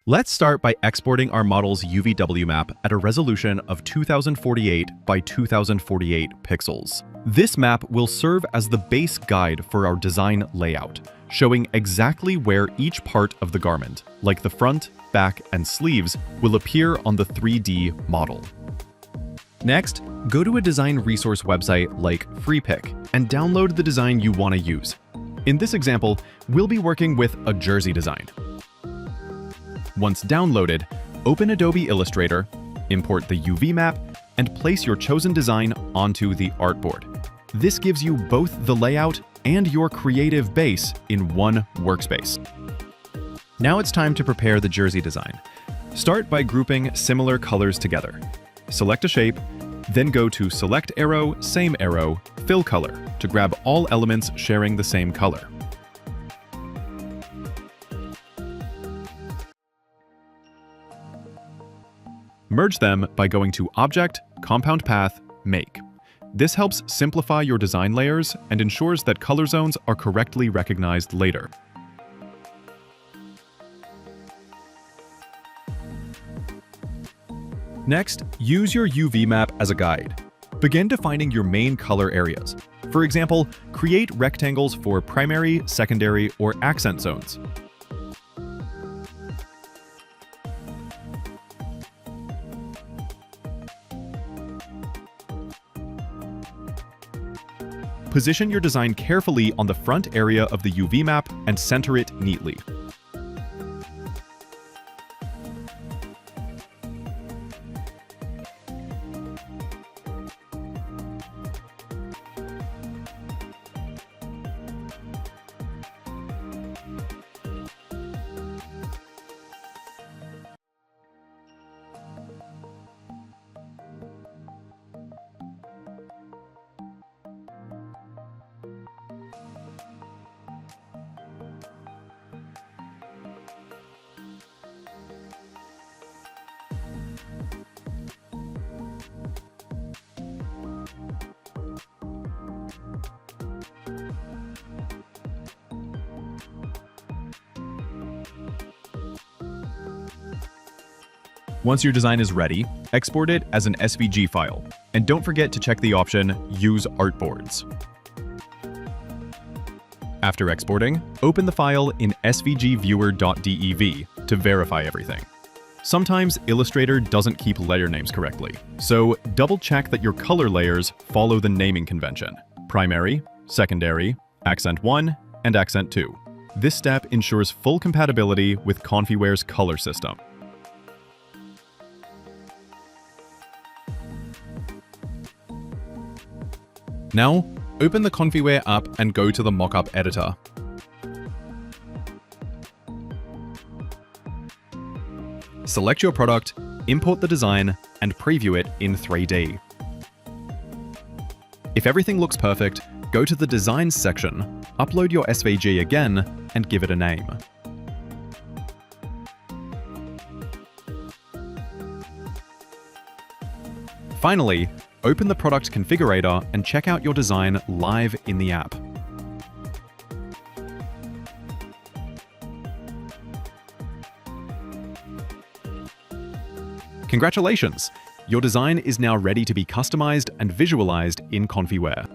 Let's start by exporting our model's UVW map at a resolution of 2048 by 2048 pixels. This map will serve as the base guide for our design layout, showing exactly where each part of the garment, like the front, back, and sleeves, will appear on the 3D model. Next, go to a design resource website like Freepik and download the design you want to use. In this example, we'll be working with a jersey design. Once downloaded, open Adobe Illustrator, import the UV map, and place your chosen design onto the artboard. This gives you both the layout and your creative base in one workspace. Now it's time to prepare the jersey design. Start by grouping similar colors together. Select a shape, then go to Select Arrow, Same Arrow, Fill Color to grab all elements sharing the same color. Merge them by going to Object, Compound Path, Make. This helps simplify your design layers and ensures that color zones are correctly recognized later. Next, use your UV map as a guide. Begin defining your main color areas. For example, create rectangles for primary, secondary, or accent zones. Position your design carefully on the front area of the UV map and center it neatly. Once your design is ready, export it as an SVG file. And don't forget to check the option Use Artboards. After exporting, open the file in SVGViewer.dev to verify everything. Sometimes Illustrator doesn't keep layer names correctly, so double-check that your color layers follow the naming convention: primary, secondary, accent 1, and accent 2. This step ensures full compatibility with Konfiwear's color system. Now, open the Konfiwear app and go to the mockup editor. Select your product, import the design, and preview it in 3D. If everything looks perfect, go to the Designs section, upload your SVG again, and give it a name. Finally, open the product configurator and check out your design live in the app. Congratulations! Your design is now ready to be customized and visualized in Konfiwear.